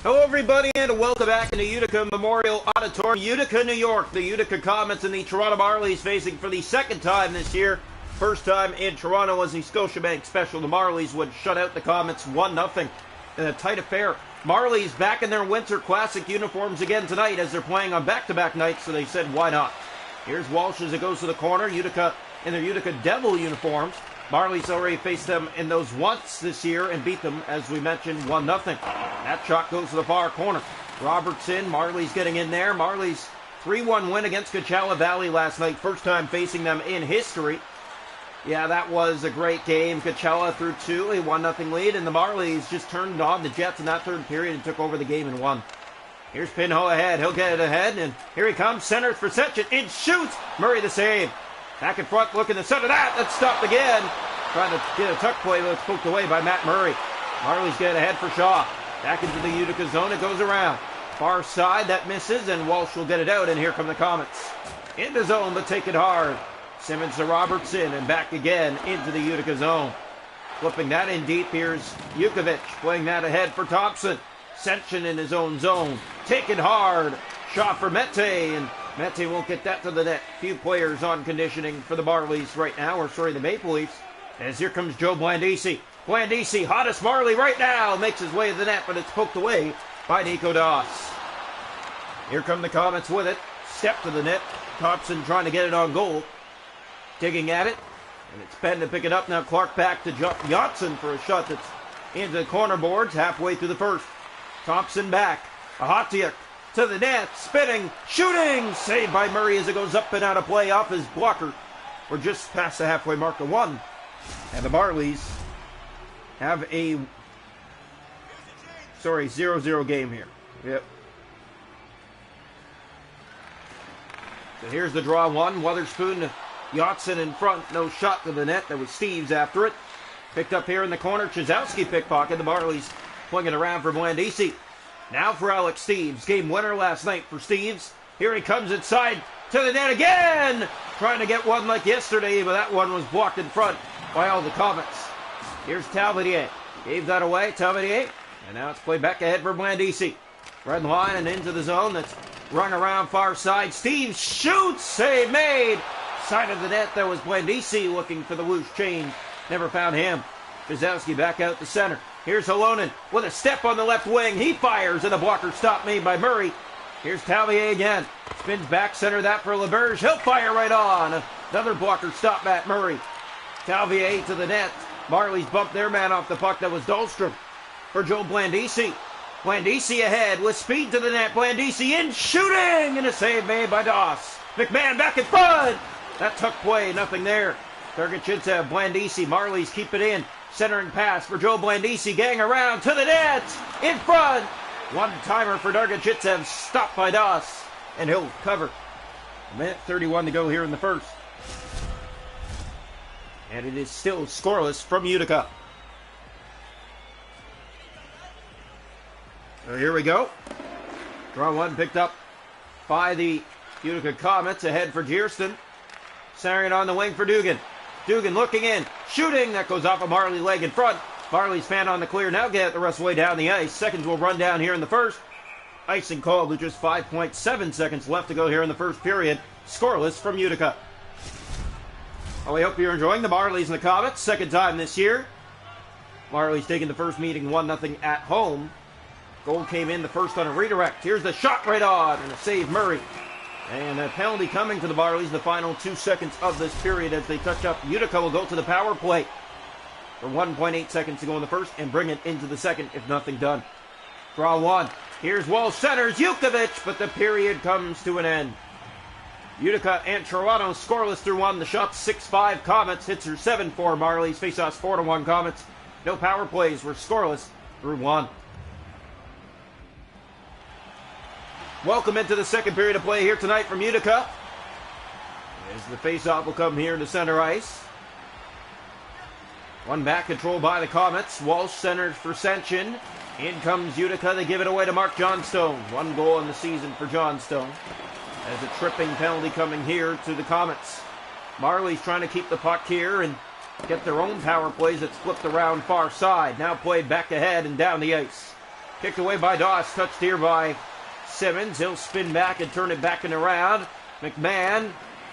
Hello everybody and welcome back into Utica Memorial Auditorium, Utica, New York. The Utica Comets and the Toronto Marlies facing for the second time this year. First time in Toronto was the Scotiabank Special. The Marlies would shut out the Comets 1-0 in a tight affair. Marlies back in their Winter Classic uniforms again tonight as they're playing on back-to-back nights, so they said why not. Here's Walsh as it goes to the corner. Utica in their Utica Devil uniforms. Marlies already faced them in those once this year and beat them, as we mentioned, 1-0. That shot goes to the far corner. Robertson, Marlies getting in there. Marlies 3-1 win against Coachella Valley last night. First time facing them in history. Yeah, that was a great game. Coachella threw two, a 1-0 lead, and the Marlies just turned on the Jets in that third period and took over the game and won. Here's Pinho ahead. He'll get it ahead, and here he comes. Centers for Sechin. It shoots. Murray the save. Back in front, looking to center that. That's stopped again. Trying to get a tuck play, but it's poked away by Matt Murray. Marlies get ahead for Shaw. Back into the Utica zone. It goes around. Far side, that misses, and Walsh will get it out, and here come the Comets. In the zone, but take it hard. Simmons to Robertson, and back again into the Utica zone. Flipping that in deep, here's Jukovic playing that ahead for Thompson. Sechin in his own zone. Take it hard. Shot for Mete, and Mete won't get that to the net. Few players on conditioning for the Marlies right now, or sorry, the Maple Leafs. As here comes Joe Blandisi. Blandisi, hottest Marley right now, makes his way to the net, but it's poked away by Nico Doss. Here come the Comets with it. Step to the net. Thompson trying to get it on goal. Digging at it. And it's Ben to pick it up. Now Clark back to Johnson for a shot that's into the corner boards halfway through the first. Thompson back. Ahatiuk to the net. Spinning. Shooting. Saved by Murray as it goes up and out of play off his blocker. We're just past the halfway mark of one. And the Marlies have a 0-0 game here. Yep. So here's the draw one. Weatherspoon, Yotson in front. No shot to the net. That was Steves after it. Picked up here in the corner. Chizowski pickpocket. The Marlies pulling it around for Blandisi. Now for Alex Steves. Game winner last night for Steves. Here he comes inside to the net again. Trying to get one like yesterday, but that one was blocked in front by all the Comets. Here's Talvadier. Gave that away. Talvadier. And now it's played back ahead for Blandisi. Red line and into the zone. That's run around far side. Steves shoots. Save made. Side of the net. There was Blandisi looking for the loose change. Never found him. Chizowski back out the center. Here's Halonen with a step on the left wing. He fires and a blocker stop made by Murray. Here's Talvier again. Spins back center that for LeBerge. He'll fire right on. Another blocker stop Matt Murray. Talvier to the net. Marlies bumped their man off the puck. That was Dahlstrom for Joe Blandisi. Blandisi ahead with speed to the net. Blandisi in shooting and a save made by Doss. McMahon back in front. That tuck play, nothing there. Dargachitsev, Blandisi, Marlies keep it in. Centering pass for Joe Blandisi. Gang around to the net. In front. One-timer for Dargachitsev. Stopped by Doss. And he'll cover. 1:31 to go here in the first. And it is still scoreless from Utica. So here we go. Draw one picked up by the Utica Comets. Ahead for Gearston. Centering it on the wing for Dugan. Dugan looking in. Shooting. That goes off a Marley leg in front. Marley's fan on the clear. Now get the rest of the way down the ice. Seconds will run down here in the first. Icing called with just 5.7 seconds left to go here in the first period. Scoreless from Utica. Well, we hope you're enjoying the Marlies and the Comets. Second time this year. Marlies taking the first meeting 1-0 at home. Goal came in the first on a redirect. Here's the shot right on and a save Murray. And a penalty coming to the Marlies in the final 2 seconds of this period as they touch up. Utica will go to the power play for 1.8 seconds to go in the first and bring it into the second if nothing done. Draw one. Here's Walsh centers Jukovic, but the period comes to an end. Utica and Toronto scoreless through one. The shots 6-5 Comets. Hits are 7-4 Marlies. Faceoffs 4-1 Comets. No power plays. We're scoreless through one. Welcome into the second period of play here tonight from Utica. As the faceoff will come here to center ice. One back controlled by the Comets. Walsh centers for Sechin. In comes Utica. They give it away to Mark Johnstone. One goal in the season for Johnstone. As a tripping penalty coming here to the Comets. Marlies trying to keep the puck here and get their own power plays that's flipped around far side. Now played back ahead and down the ice. Kicked away by Doss. Touched here by Simmons. He'll spin back and turn it back and around. McMahon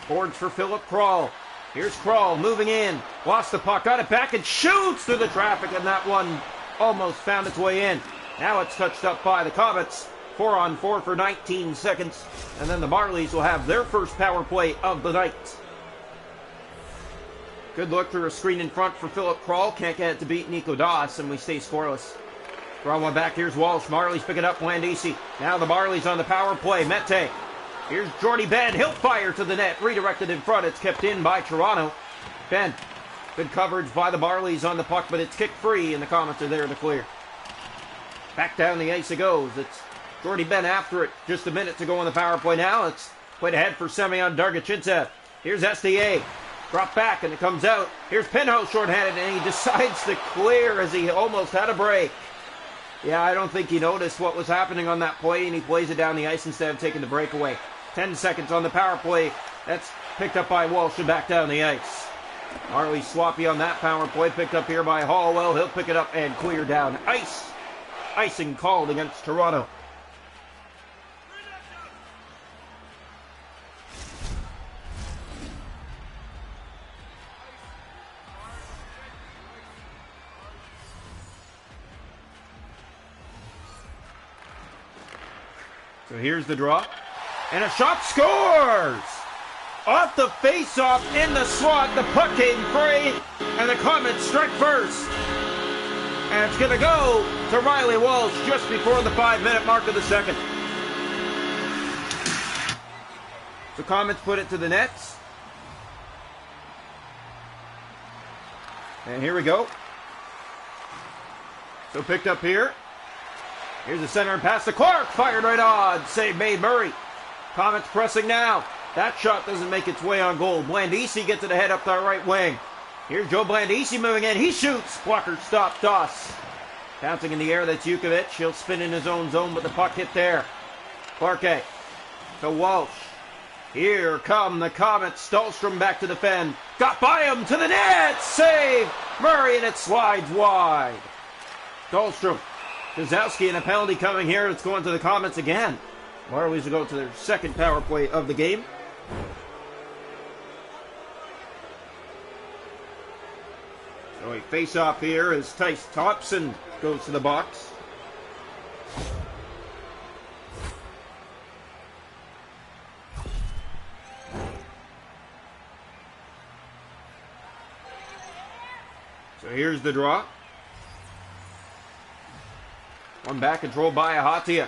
boards for Philip Krall. Here's Krall moving in. Lost the puck. Got it back and shoots through the traffic. And that one almost found its way in. Now it's touched up by the Comets. 4-on-4 for 19 seconds. And then the Marlies will have their first power play of the night. Good look through a screen in front for Philip Krall. Can't get it to beat Nico Doss, and we stay scoreless. Draw one back. Here's Walsh. Marlies pick it up. Blandisi. Now the Marlies on the power play. Mete. Here's Jordy Ben. He'll fire to the net. Redirected in front. It's kept in by Toronto. Ben. Good coverage by the Marlies on the puck, but it's kicked free, and the Comets are there to clear. Back down the ice it goes. It's Jordy Ben after it. Just a minute to go on the power play now. It's played ahead for Semyon Dargachintsev. Here's SDA. Drop back, and it comes out. Here's Pinho shorthanded, and he decides to clear as he almost had a break. Yeah, I don't think he noticed what was happening on that play, and he plays it down the ice instead of taking the breakaway. 10 seconds on the power play. That's picked up by Walsh and back down the ice. Marley sloppy on that power play. Picked up here by Hallwell. He'll pick it up and clear down ice. Icing called against Toronto. So here's the draw. And a shot scores! Off the face-off in the slot. The puck came free. And the Comets strike first. And it's going to go to Riley Walsh just before the 5-minute mark of the second. The Comets put it to the nets. And here we go. So picked up here. Here's the center and pass to Clark. Fired right on. Save made Murray. Comets pressing now. That shot doesn't make its way on goal. Blandisi gets it ahead up the right wing. Here's Joe Blandisi moving in. He shoots. Blocker stopped. Doss. Bouncing in the air. That's Jukovic. He'll spin in his own zone, but the puck hit there. Clarke to Walsh. Here come the Comets. Dahlstrom back to defend. Got by him to the net. Save. Murray, and it slides wide. Dahlstrom. Kozowski and a penalty coming here. It's going to the Comets again. Marlies will go to their second power play of the game. So a face-off here as Tice Thompson goes to the box. So here's the draw. One back controlled by Ahatia.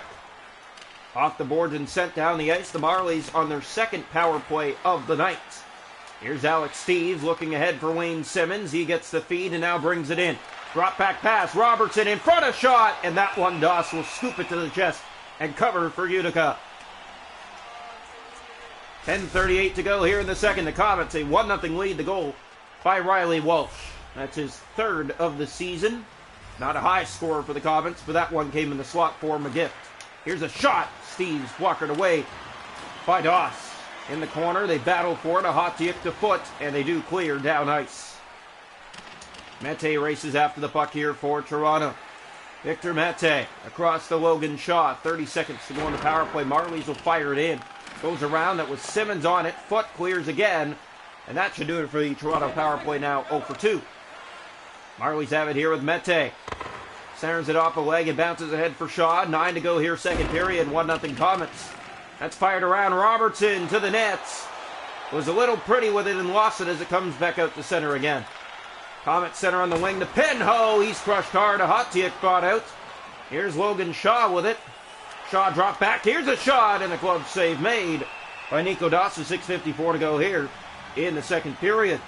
Off the boards and sent down the ice. The Marlies on their second power play of the night. Here's Alex Steves looking ahead for Wayne Simmons. He gets the feed and now brings it in. Drop back pass. Robertson in front of shot. And that one, Doss will scoop it to the chest and cover for Utica. 10:38 to go here in the second. The Comets a 1-0 lead. The goal by Riley Walsh. That's his third of the season. Not a high score for the Comets, but that one came in the slot for McGift. Here's a shot. Steve's blockered away by Doss. In the corner, they battle for it. A hot tip to foot, and they do clear down ice. Mete races after the puck here for Toronto. Victor Mete across to Logan Shaw. 30 seconds to go on the power play. Marlies will fire it in. Goes around. That was Simmons on it. Foot clears again. And that should do it for the Toronto power play now 0 for 2. Marlies have it here with Mete. Centers it off a leg and bounces ahead for Shaw. 9 to go here, second period. 1-0 Comets. That's fired around. Robertson to the nets. Was a little pretty with it and lost it as it comes back out to center again. Comets center on the wing to Pinho. He's crushed hard. A hot tick brought out. Here's Logan Shaw with it. Shaw dropped back. Here's a shot and a glove save made by Nico Doss. 6:54 to go here in the second period.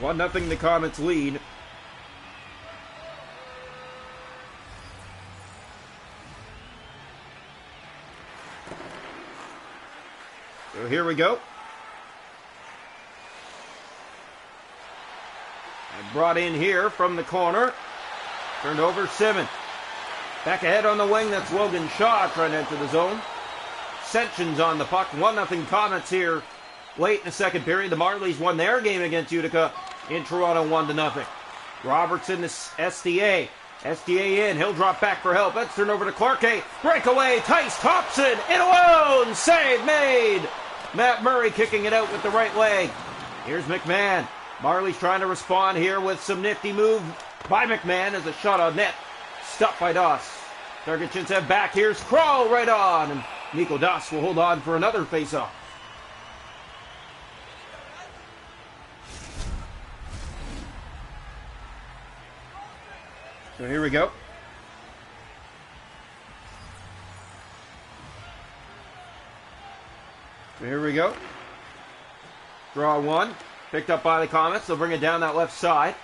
1-0 the Comets lead. So here we go. And brought in here from the corner. Turned over Simmons. Back ahead on the wing, that's Logan Shaw trying to enter the zone. Sentjens on the puck. 1-0 Comets here late in the second period. The Marlies won their game against Utica in Toronto 1-0. Robertson to SDA. SGA in. He'll drop back for help. Let's turn over to Clarkey. Breakaway. Tice Thompson in alone. Save made. Matt Murray kicking it out with the right leg. Here's McMahon. Marlies trying to respond here with some nifty move by McMahon as a shot on net. Stopped by Doss. Dargachintsev back. Here's Kroll right on. And Nico Doss will hold on for another face-off. So here we go. Draw one. Picked up by the Comets. They'll bring it down that left side.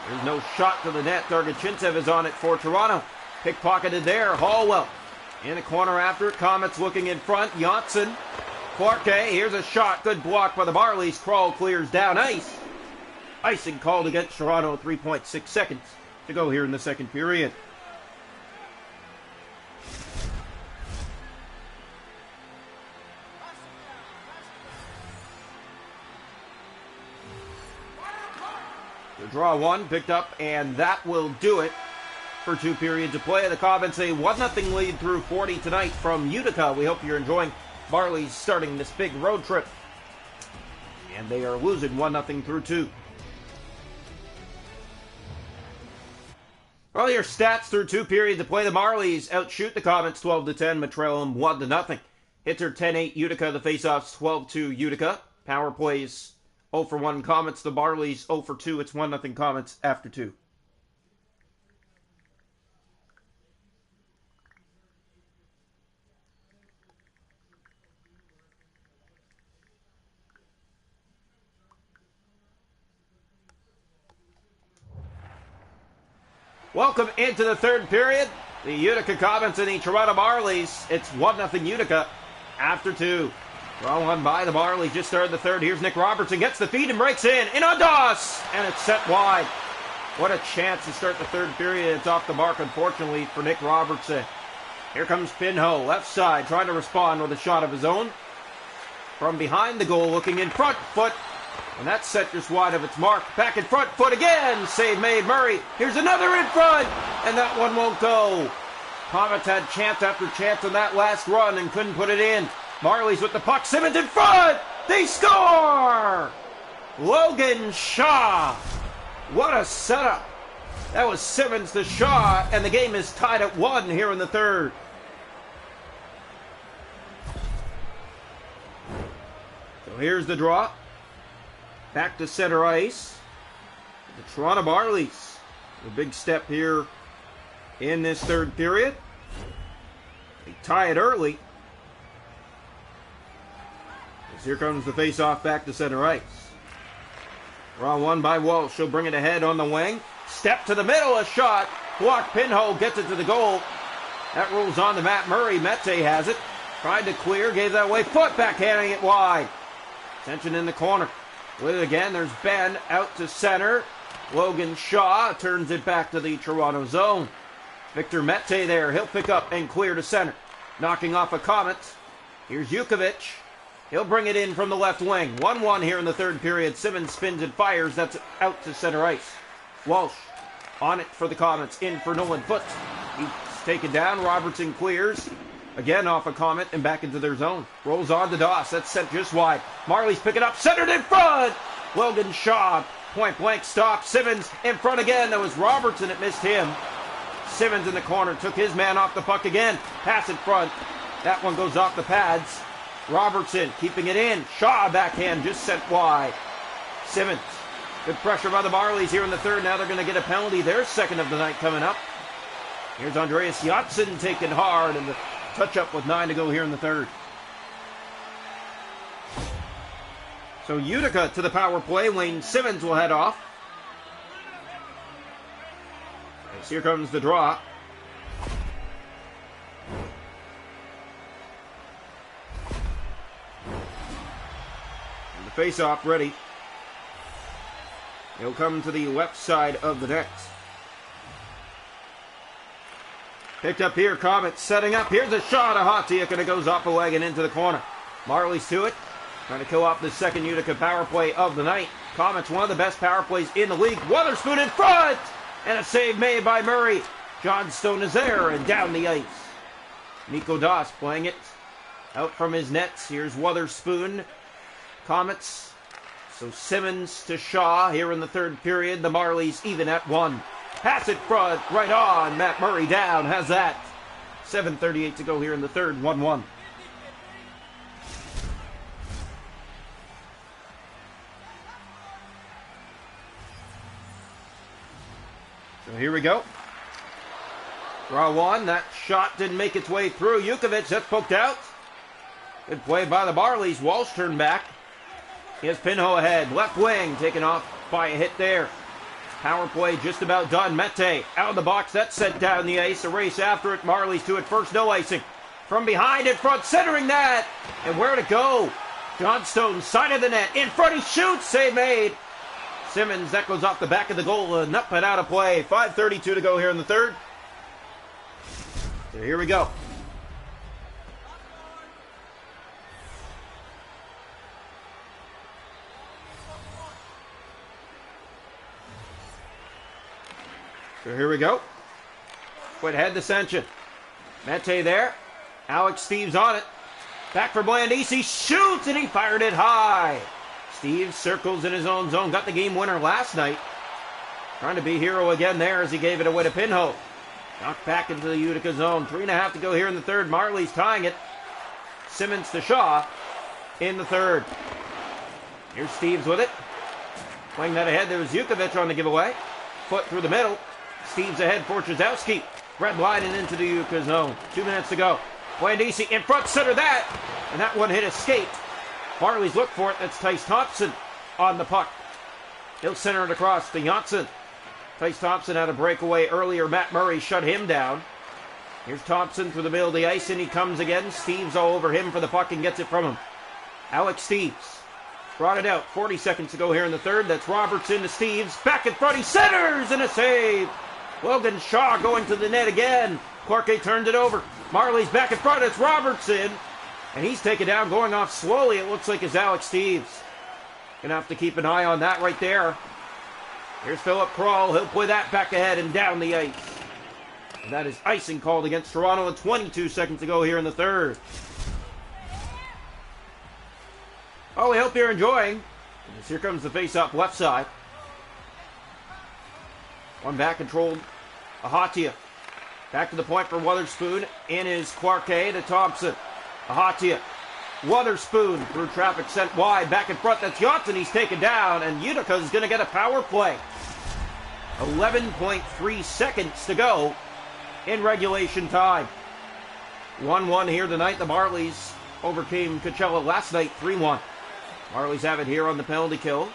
There's no shot to the net. Dargachintsev is on it for Toronto. Pickpocketed there. Hallwell in the corner after it. Comets looking in front. Janssen. Clarkey. Here's a shot. Good block by the Marlies. Kroll clears down ice. Icing called against Toronto. 3.6 seconds to go here in the second period. The draw one picked up, and that will do it for 2 periods of play. The Comets a 1-0 lead through 40 tonight from Utica. We hope you're enjoying Marlies starting this big road trip. And they are losing 1-0 through 2. Well, your stats through 2 periods of play. The Marlies outshoot the Comets 12-10, but trail them 1-0. Hits are 10-8 Utica. The faceoffs 12-2 Utica. Power plays 0 for 1 Comets. The Marlies 0 for 2. It's 1-0 Comets after 2. Welcome into the third period. The Utica Comets and the Toronto Marlies. It's 1-0 Utica after 2. Draw one by the Marlies. Just started the third. Here's Nick Robertson. Gets the feed and breaks in. In on Doss! And it's set wide. What a chance to start the third period. It's off the mark, unfortunately, for Nick Robertson. Here comes Pinho. Left side, trying to respond with a shot of his own. From behind the goal, looking in front foot. And that's set just wide of its mark. Back in front foot again. Save made. Murray. Here's another in front. And that one won't go. Comets had chance after chance on that last run and couldn't put it in. Marlies with the puck. Simmons in front. They score! Logan Shaw. What a setup. That was Simmons to Shaw. And the game is tied at 1 here in the third. So here's the draw. Back to center ice. The Toronto Marlies. A big step here in this third period. They tie it early. As here comes the face-off back to center ice. Draw one by Walsh. She'll bring it ahead on the wing. Step to the middle. A shot. Block. Pinhole gets it to the goal. That rolls on to Matt Murray. Mete has it. Tried to clear. Gave that away. Foot backhanding it wide. Tension in the corner. With it again, there's Ben out to center. Logan Shaw turns it back to the Toronto zone. Victor Mete there. He'll pick up and clear to center. Knocking off a Comet. Here's Jukovic. He'll bring it in from the left wing. 1-1 here in the third period. Simmons spins and fires. That's out to center ice. Walsh on it for the Comets. In for Nolan Foote. He's taken down. Robertson clears. Again off a Comet and back into their zone. Rolls on to Doss. That's sent just wide. Marlies pick it up. Centered in front. Logan Shaw. Point blank stop. Simmons in front again. That was Robertson that missed him. Simmons in the corner. Took his man off the puck again. Pass in front. That one goes off the pads. Robertson keeping it in. Shaw backhand just sent wide. Simmons. Good pressure by the Marlies here in the third. Now they're going to get a penalty. Their second of the night coming up. Here's Andreas Janssen taken hard, and the touch-up with 9 to go here in the third. So Utica to the power play. Wayne Simmons will head off. As here comes the draw. And the face-off ready. He'll come to the left side of the net. Picked up here, Comets setting up. Here's a shot, a Hotiuk, and it goes off a leg and into the corner. Marlies to it. Trying to kill off the second Utica power play of the night. Comets, one of the best power plays in the league. Weatherspoon in front! And a save made by Murray. Johnstone is there and down the ice. Nico Doss playing it out from his nets. Here's Wotherspoon. Comets. So Simmons to Shaw here in the third period. The Marlies even at 1. Pass it front, right on. Matt Murray down, has that. 7:38 to go here in the third, 1-1. So here we go. Draw one. That shot didn't make its way through. Jukovic, that's poked out. Good play by the Marlies. Walsh turned back. Here's Pinho ahead. Left wing taken off by a hit there. Power play just about done. Mete out of the box. That's sent down the ice. A race after it. Marlies to it first. No icing. From behind in front. Centering that. And where to go? Johnstone side of the net. In front. He shoots. Save made. Simmons. That goes off the back of the goal. Up and out of play. 5:32 to go here in the third. So here we go. So here we go. Quit head dissension. Mete there. Alex Steves on it. Back for Blandisi. Shoots and he fired it high. Steves circles in his own zone. Got the game winner last night. Trying to be hero again there as he gave it away to Pinho. Knocked back into the Utica zone. 3.5 to go here in the third. Marlies tying it. Simmons to Shaw in the third. Here's Steves with it. Playing that ahead. There was Jukovic on the giveaway. Foot through the middle. Steves ahead for Trzowski. Red line and into the Utica zone. 2 minutes to go. Blandisi in front, center that. And that one hit a skate. Marlies look for it. That's Tice Thompson on the puck. He'll center it across to Janssen. Tice Thompson had a breakaway earlier. Matt Murray shut him down. Here's Thompson through the middle of the ice, and he comes again. Steves all over him for the puck and gets it from him. Alex Steves brought it out. 40 seconds to go here in the third. That's Robertson to Steves. Back in front. He centers and a save. Logan Shaw going to the net again. Clarke turned it over. Marlies back in front. It's Robertson. And he's taken down, going off slowly. It looks like it's Alex Steves. Gonna have to keep an eye on that right there. Here's Philip Kroll. He'll play that back ahead and down the ice. And that is icing called against Toronto with 22 seconds to go here in the third. Oh, we hope you're enjoying. Here comes the face-off left side. One back controlled. Ahatia. Back to the point for Wotherspoon. In is Clarke to Thompson. Ahatia. Wotherspoon through traffic sent wide. Back in front. That's Janssen. He's taken down. And Utica is going to get a power play. 11.3 seconds to go in regulation time. 1-1 here tonight. The Marlies overcame Coachella last night 3-1. Marlies have it here on the penalty kill.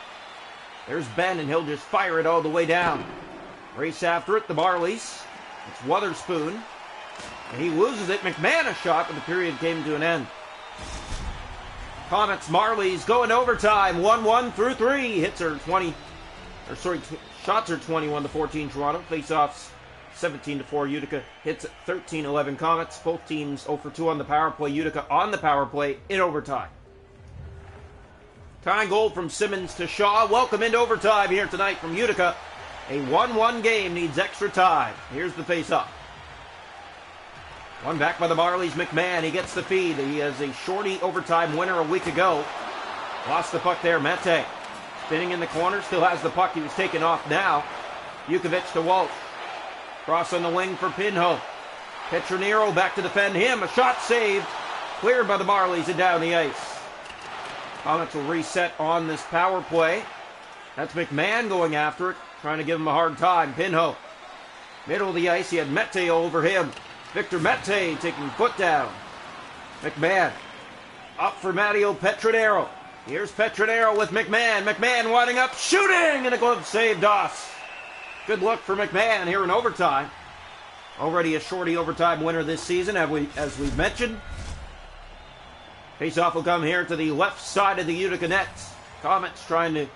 There's Ben, and he'll just fire it all the way down. Race after it, the Marlies. It's Wotherspoon. And he loses it. McMahon a shot, but the period came to an end. Comets, Marlies going overtime. 1-1 through 3. Hits are 20. Shots are 21-14 Toronto. Face-offs 17-4 Utica. Hits 13-11 Comets. Both teams 0 for 2 on the power play. Utica on the power play in overtime. Tying goal from Simmons to Shaw. Welcome into overtime here tonight from Utica. A 1-1 game needs extra time. Here's the face-off. One back by the Marlies. McMahon, he gets the feed. He has a shorty overtime winner a week ago. Lost the puck there. Mete spinning in the corner. Still has the puck. He was taken off now. Jukovic to Walsh. Cross on the wing for Pinho. Petronero back to defend him. A shot saved. Cleared by the Marlies and down the ice. Comets will reset on this power play. That's McMahon going after it. Trying to give him a hard time. Pinho. Middle of the ice. He had Mete over him. Victor Mete taking foot down. McMahon. Up for Matteo Petronero. Here's Petronero with McMahon. McMahon winding up. Shooting! And a glove save, Doss. Good luck for McMahon here in overtime. Already a shorty overtime winner this season, as we've mentioned. Face-off will come here to the left side of the Utica net. Comets trying to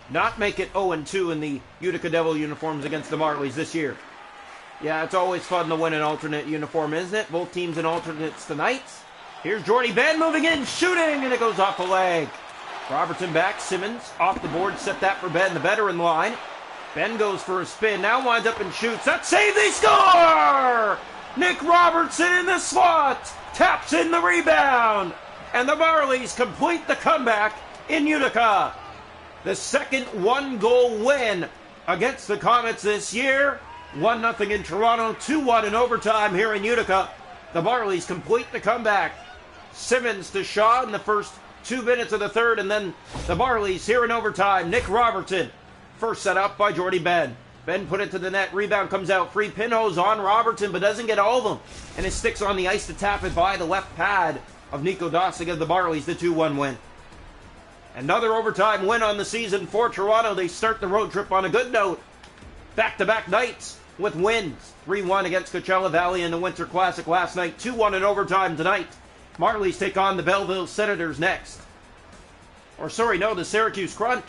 not make it 0-2 in the Utica Devil uniforms against the Marlies this year. Yeah, it's always fun to win an alternate uniform, isn't it? Both teams in alternates tonight. Here's Jordy Ben moving in, shooting, and it goes off the leg. Robertson back, Simmons off the board, set that for Ben, the veteran line. Ben goes for a spin, now winds up and shoots. That save, they score! Nick Robertson in the slot, taps in the rebound, and the Marlies complete the comeback in Utica. The second one-goal win against the Comets this year. 1-0 in Toronto, 2-1 in overtime here in Utica. The Marlies complete the comeback. Simmons to Shaw in the first 2 minutes of the third, and then the Marlies here in overtime. Nick Robertson, first set up by Jordy Ben. Ben put it to the net, rebound comes out free. Pinho's on Robertson, but doesn't get all of them. And it sticks on the ice to tap it by the left pad of Nico Dossig of the Marlies, the 2-1 win. Another overtime win on the season for Toronto. They start the road trip on a good note. Back-to-back nights with wins. 3-1 against Coachella Valley in the Winter Classic last night. 2-1 in overtime tonight. Marlies take on the Belleville Senators next. The Syracuse Crunch.